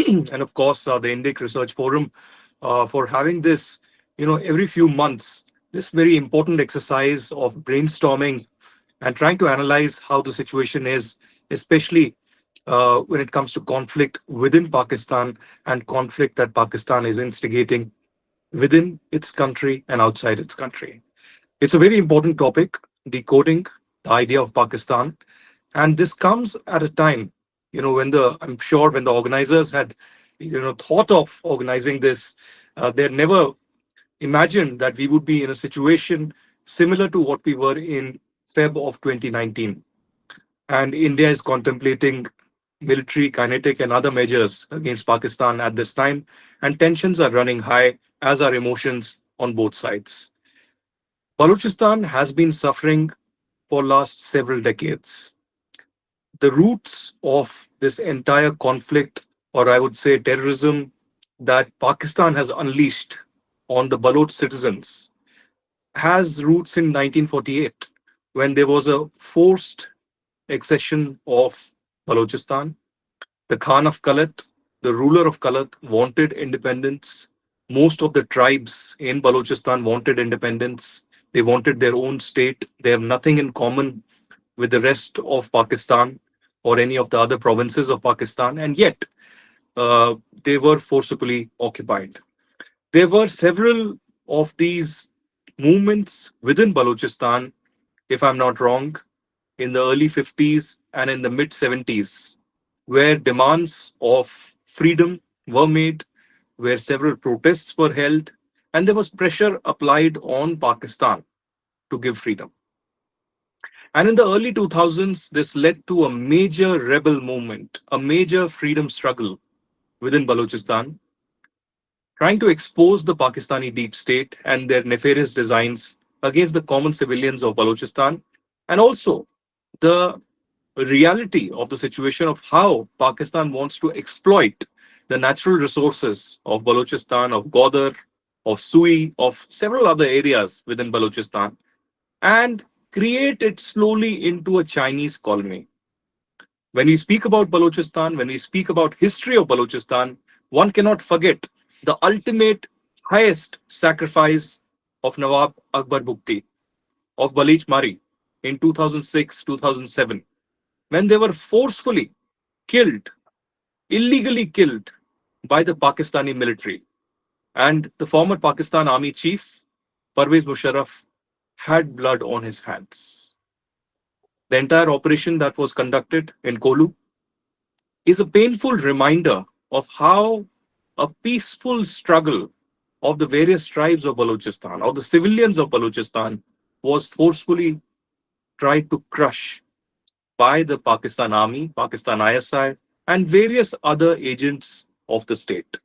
and of course the Indic Research Forum for having this, every few months, this very important exercise of brainstorming and trying to analyze how the situation is, especially when it comes to conflict within Pakistan and conflict that Pakistan is instigating within its country and outside its country. It's a very important topic, decoding the idea of Pakistan. And this comes at a time, I'm sure when the organizers had, thought of organizing this, they had never imagined that we would be in a situation similar to what we were in Feb of 2019. And India is contemplating military, kinetic, and other measures against Pakistan at this time. And tensions are running high, as are emotions on both sides. Balochistan has been suffering for last several decades. The roots of this entire conflict, or I would say terrorism, that Pakistan has unleashed on the Baloch citizens, has roots in 1948, when there was a forced accession of Balochistan. The Khan of Kalat, the ruler of Kalat, wanted independence. Most of the tribes in Balochistan wanted independence. They wanted their own state. They have nothing in common with the rest of Pakistan or any of the other provinces of Pakistan, and yet they were forcibly occupied. There were several of these movements within Balochistan, if I'm not wrong, in the early 50s and in the mid 70s, where demands of freedom were made, where several protests were held, and there was pressure applied on Pakistan to give freedom. And in the early 2000s, this led to a major rebel movement, a major freedom struggle within Balochistan, trying to expose the Pakistani deep state and their nefarious designs against the common civilians of Balochistan, and also the reality of the situation of how Pakistan wants to exploit the natural resources of Balochistan, of Godar, of Sui, of several other areas within Balochistan, and create it slowly into a Chinese colony. When we speak about Balochistan, when we speak about history of Balochistan, one cannot forget the ultimate highest sacrifice of Nawab Akbar Bukti, of Balich Mari in 2006, 2007, when they were forcefully killed, illegally killed by the Pakistani military. And the former Pakistan Army chief, Parvez Musharraf, had blood on his hands. The entire operation that was conducted in Kolu is a painful reminder of how a peaceful struggle of the various tribes of Balochistan, of the civilians of Balochistan, was forcefully tried to crush by the Pakistan Army, Pakistan ISI, and various other agents of the state.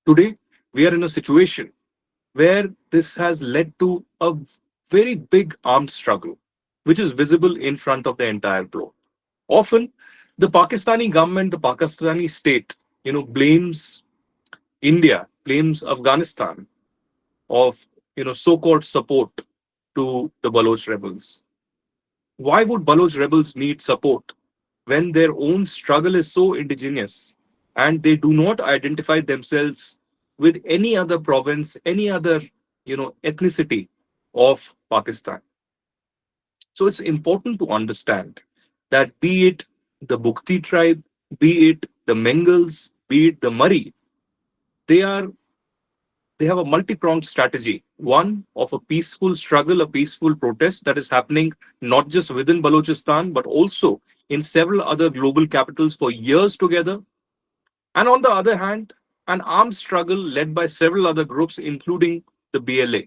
Today, we are in a situation where this has led to a very big armed struggle, which is visible in front of the entire globe. Often, the Pakistani government, the Pakistani state, blames India, blames Afghanistan of, so-called support to the Baloch rebels. Why would Baloch rebels need support when their own struggle is so indigenous and they do not identify themselves with any other province, any other, ethnicity of Pakistan? So it's important to understand that be it the Bukti tribe, be it the Mengals, be it the Mari, they are they have a multi-pronged strategy. One of a peaceful struggle, a peaceful protest that is happening not just within Balochistan, but also in several other global capitals for years together. And on the other hand, an armed struggle led by several other groups, including the BLA,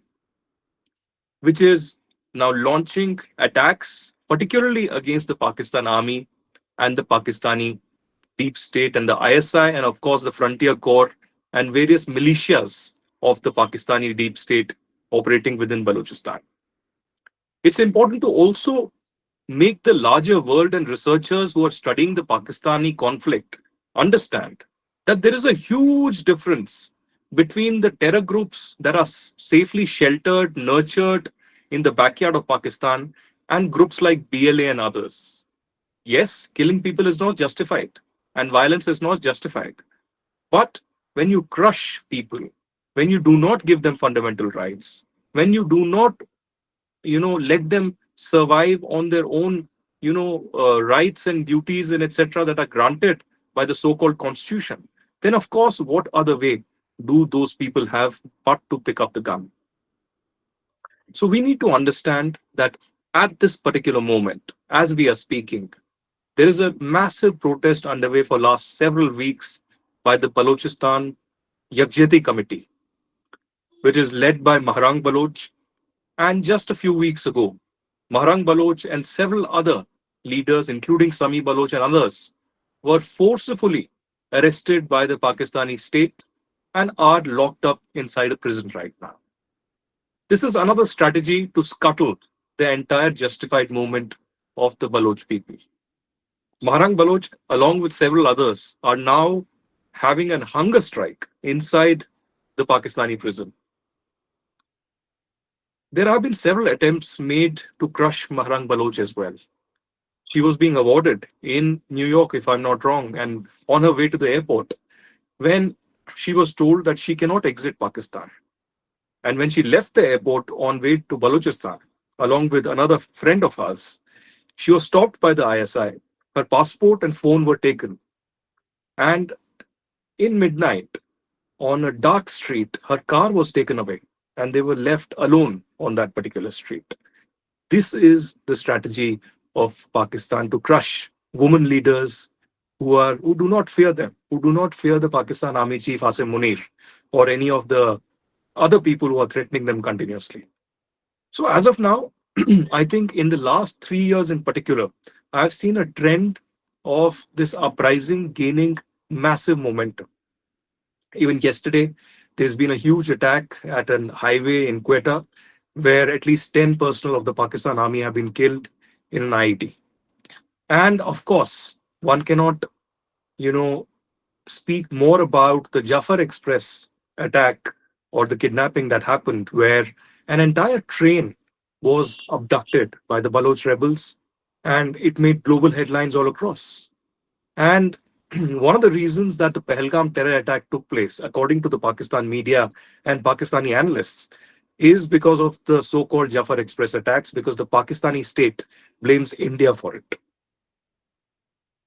which is now launching attacks, particularly against the Pakistan Army and the Pakistani deep state and the ISI, and of course the Frontier Corps and various militias of the Pakistani deep state operating within Balochistan. It's important to also make the larger world and researchers who are studying the Pakistani conflict understand that there is a huge difference between the terror groups that are safely sheltered, nurtured in the backyard of Pakistan and groups like BLA and others. Yes, killing people is not justified. and violence is not justified. But when you crush people, when you do not give them fundamental rights, when you do not, let them survive on their own, rights and duties and etc. that are granted by the so-called constitution, then of course, what other way do those people have but to pick up the gun? So we need to understand that at this particular moment, as we are speaking, there is a massive protest underway for last several weeks by the Balochistan Yakjati Committee, which is led by Maharang Baloch. And just a few weeks ago, Maharang Baloch and several other leaders, including Sami Baloch and others, were forcefully arrested by the Pakistani state and are locked up inside a prison right now. This is another strategy to scuttle the entire justified movement of the Baloch people. Maharang Baloch, along with several others, are now having a hunger strike inside the Pakistani prison. There have been several attempts made to crush Maharang Baloch as well. She was being awarded in New York, if I'm not wrong, and on her way to the airport, when she was told that she cannot exit Pakistan. And when she left the airport on way to Balochistan, along with another friend of hers, she was stopped by the ISI. Her passport and phone were taken. And in midnight, on a dark street, her car was taken away and they were left alone on that particular street. This is the strategy of Pakistan to crush women leaders who do not fear them, who do not fear the Pakistan Army Chief Asim Munir or any of the other people who are threatening them continuously. So as of now, I think in the last 3 years in particular, I've seen a trend of this uprising gaining massive momentum. Even yesterday, there's been a huge attack at an highway in Quetta, where at least 10 personnel of the Pakistan Army have been killed in an IED. And of course, one cannot, you know, speak more about the Jafar Express attack or the kidnapping that happened, where an entire train was abducted by the Baloch rebels and it made global headlines all across. And one of the reasons that the Pahalgam terror attack took place, according to the Pakistan media and Pakistani analysts, is because of the so called Jafar Express attacks, because the Pakistani state blames India for it.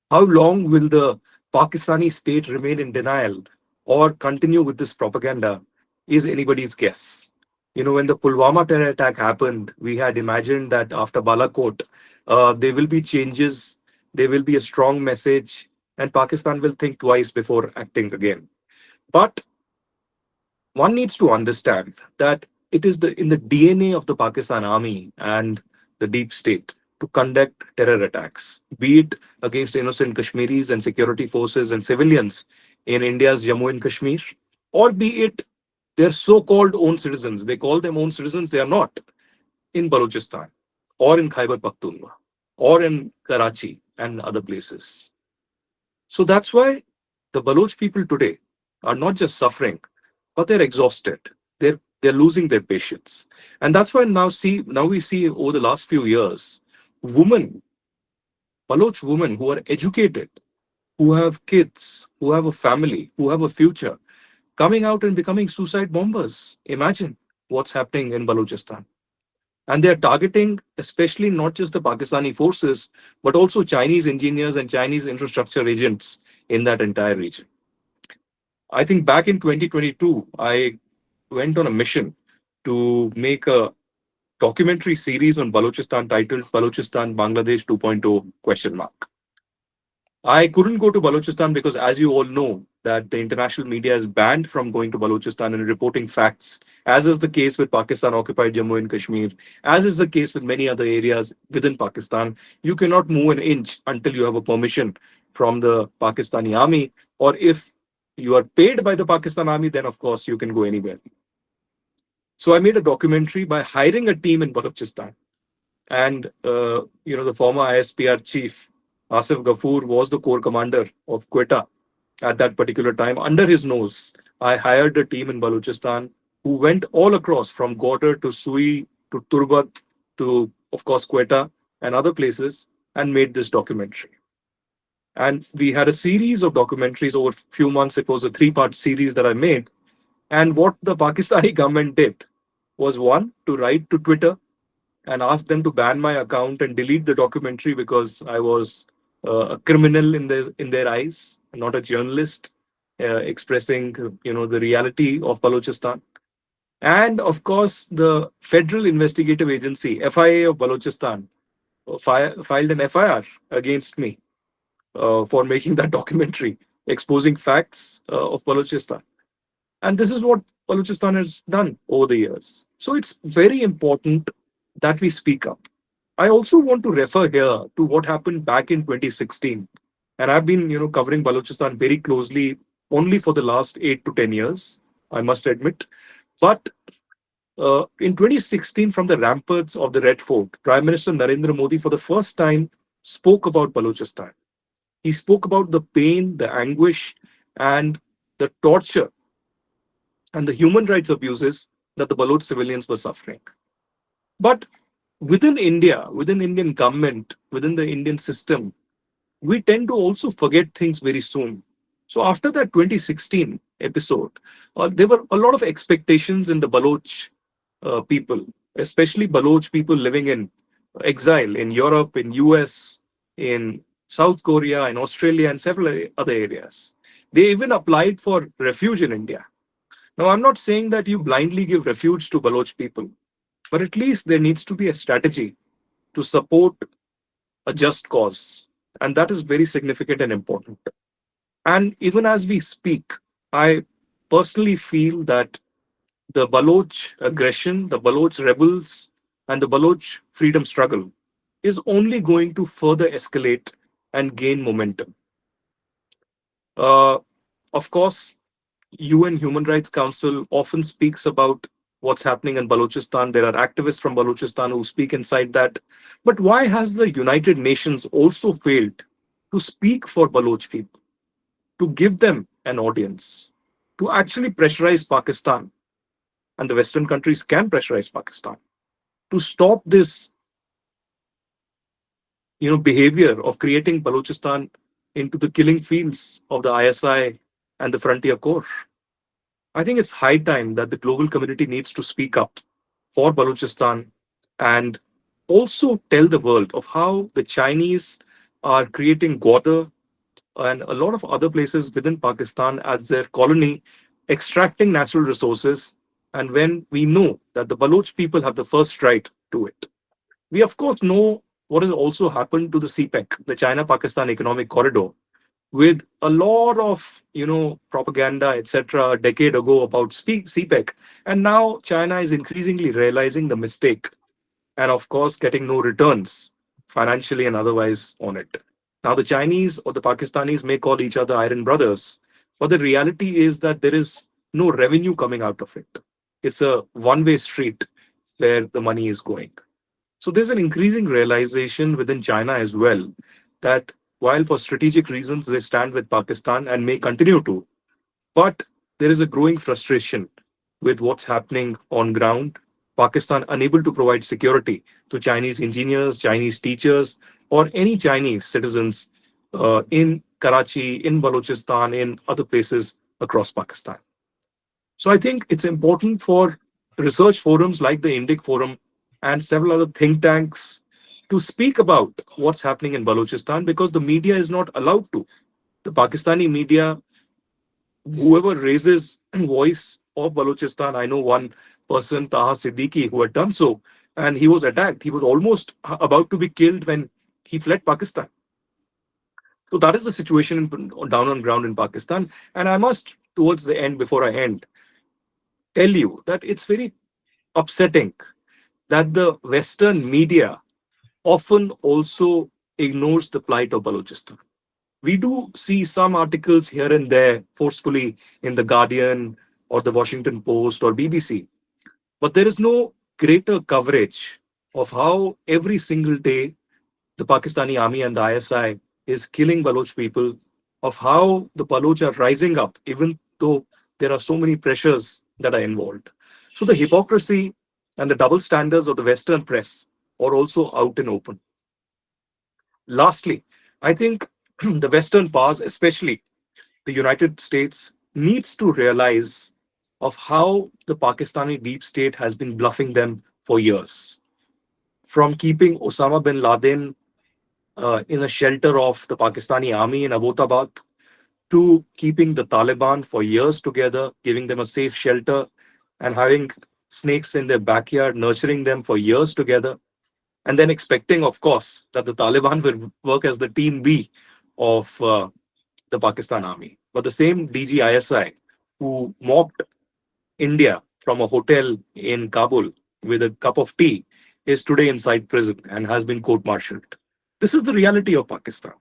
How long will the Pakistani state remain in denial or continue with this propaganda is anybody's guess. When the Pulwama terror attack happened, we had imagined that after Balakot, there will be changes, there will be a strong message, and Pakistan will think twice before acting again. But one needs to understand that it is in the DNA of the Pakistan army and the deep state to conduct terror attacks, be it against innocent Kashmiris and security forces and civilians in India's Jammu and Kashmir, or be it their so-called own citizens. They call them own citizens, they are not, in Balochistan, or in Khyber Pakhtunkhwa, or in Karachi and other places. So that's why the Baloch people today are not just suffering, but they're exhausted. They're losing their patience. And that's why now we see over the last few years, women, Baloch women who are educated, who have kids, who have a family, who have a future, coming out and becoming suicide bombers. Imagine what's happening in Balochistan. And they're targeting especially not just the Pakistani forces, but also Chinese engineers and Chinese infrastructure agents in that entire region. I think back in 2022, I went on a mission to make a documentary series on Balochistan titled Balochistan Bangladesh 2.0 question mark. I couldn't go to Balochistan because, as you all know, that the international media is banned from going to Balochistan and reporting facts, as is the case with Pakistan-occupied Jammu and Kashmir, as is the case with many other areas within Pakistan. You cannot move an inch until you have a permission from the Pakistani army, or if you are paid by the Pakistan army, then of course you can go anywhere. So I made a documentary by hiring a team in Balochistan, and the former ISPR chief Asif Ghafoor was the corps commander of Quetta at that particular time. Under his nose, I hired a team in Balochistan who went all across from Gwadar to Sui to Turbat to, of course, Quetta and other places and made this documentary. And we had a series of documentaries over a few months. It was a three-part series that I made. And what the Pakistani government did was, one, to write to Twitter and ask them to ban my account and delete the documentary because I was a criminal in their eyes, not a journalist expressing the reality of Balochistan. And of course, the Federal Investigative Agency (FIA) of Balochistan filed an FIR against me for making that documentary exposing facts of Balochistan. And this is what Balochistan has done over the years. So it's very important that we speak up. I also want to refer here to what happened back in 2016. And I've been, covering Balochistan very closely only for the last 8 to 10 years, I must admit. But in 2016, from the ramparts of the Red Fort, Prime Minister Narendra Modi, for the first time, spoke about Balochistan. He spoke about the pain, the anguish, and the torture and the human rights abuses that the Baloch civilians were suffering. But within India, within Indian government, within the Indian system, we tend to also forget things very soon. So after that 2016 episode, there were a lot of expectations in the Baloch people, especially Baloch people living in exile in Europe, in US, in South Korea, in Australia, and several other areas. They even applied for refuge in India. Now, I'm not saying that you blindly give refuge to Baloch people, but at least there needs to be a strategy to support a just cause. And that is very significant and important. And even as we speak, I personally feel that the Baloch aggression, the Baloch rebels, and the Baloch freedom struggle is only going to further escalate and gain momentum. Uh, of course, UN Human Rights Council often speaks about what's happening in Balochistan. There are activists from Balochistan who speak inside that. But why has the United Nations also failed to speak for Baloch people, to give them an audience, to actually pressurize Pakistan? And the Western countries can pressurize Pakistan to stop this, behavior of creating Balochistan into the killing fields of the ISI and the Frontier Corps. I think it's high time that the global community needs to speak up for Balochistan and also tell the world of how the Chinese are creating Gwadar and a lot of other places within Pakistan as their colony, extracting natural resources. And when we know that the Baloch people have the first right to it, we of course know what has also happened to the CPEC, the China-Pakistan Economic Corridor, with a lot of propaganda, etc., a decade ago about CPEC, and now China is increasingly realizing the mistake, and of course getting no returns financially and otherwise on it. Now the Chinese or the Pakistanis may call each other iron brothers, but the reality is that there is no revenue coming out of it. It's a one-way street where the money is going. So there's an increasing realization within China as well that while for strategic reasons they stand with Pakistan and may continue to, but there is a growing frustration with what's happening on ground. Pakistan unable to provide security to Chinese engineers, Chinese teachers, or any Chinese citizens in Karachi, in Balochistan, in other places across Pakistan. So I think it's important for research forums like the Indic Forum and several other think tanks to speak about what's happening in Balochistan because the media is not allowed to. The Pakistani media, whoever raises voice of Balochistan, I know one person, Taha Siddiqui, who had done so, and he was attacked. He was almost about to be killed when he fled Pakistan. So that is the situation down on ground in Pakistan. And I must, towards the end, before I end, tell you that it's very upsetting that the Western media often also ignores the plight of Balochistan. We do see some articles here and there forcefully in The Guardian or the Washington Post or BBC, but there is no greater coverage of how every single day the Pakistani army and the ISI is killing Baloch people, of how the Baloch are rising up, even though there are so many pressures that are involved. So the hypocrisy and the double standards of the Western press are also out and open. Lastly, I think the Western powers, especially the United States, needs to realize of how the Pakistani deep state has been bluffing them for years. From keeping Osama bin Laden in a shelter of the Pakistani army in Abbottabad, to keeping the Taliban for years together, giving them a safe shelter, and having snakes in their backyard, nurturing them for years together, and then expecting, of course, that the Taliban will work as the team B of the Pakistan army. But the same DGISI who mocked India from a hotel in Kabul with a cup of tea is today inside prison and has been court martialed. This is the reality of Pakistan.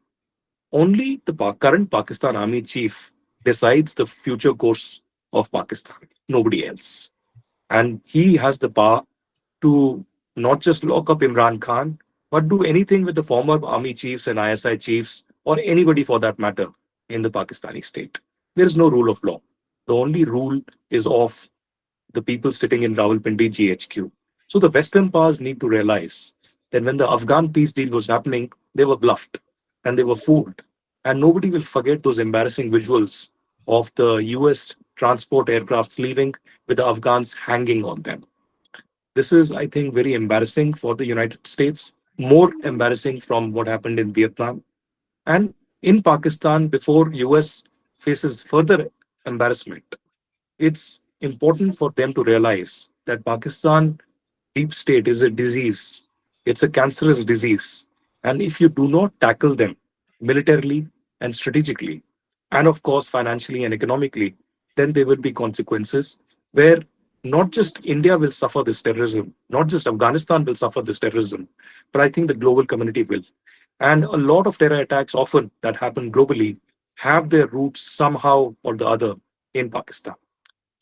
Only the current Pakistan army chief decides the future course of Pakistan, nobody else. And he has the power to not just lock up Imran Khan, but do anything with the former army chiefs and ISI chiefs, or anybody for that matter, in the Pakistani state. There is no rule of law. The only rule is of the people sitting in Rawalpindi GHQ. So the Western powers need to realize that when the Afghan peace deal was happening, they were bluffed and they were fooled. And nobody will forget those embarrassing visuals of the US transport aircrafts leaving with the Afghans hanging on them. This is, I think, very embarrassing for the United States, more embarrassing from what happened in Vietnam. And in Pakistan, before US faces further embarrassment, it's important for them to realize that Pakistan deep state is a disease. It's a cancerous disease. And if you do not tackle them militarily and strategically, and of course, financially and economically, then there will be consequences where not just India will suffer this terrorism, not just Afghanistan will suffer this terrorism, but I think the global community will. And a lot of terror attacks, often that happen globally, have their roots somehow or the other in Pakistan.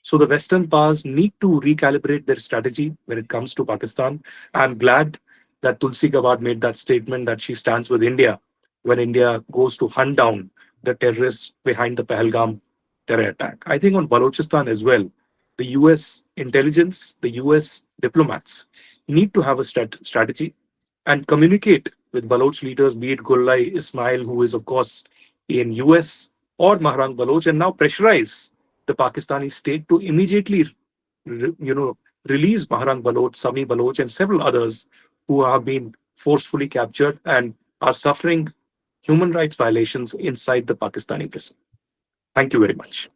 So the Western powers need to recalibrate their strategy when it comes to Pakistan. I'm glad that Tulsi Gabbard made that statement that she stands with India when India goes to hunt down the terrorists behind the Pahalgam terror attack. I think on Balochistan as well, the US intelligence, the US diplomats need to have a strategy and communicate with Baloch leaders, be it Gullai Ismail, who is, of course, in US, or Mahrang Baloch, and now pressurize the Pakistani state to immediately, release Mahrang Baloch, Sami Baloch, and several others who have been forcefully captured and are suffering human rights violations inside the Pakistani prison. Thank you very much.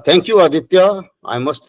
Thank you, Aditya. I must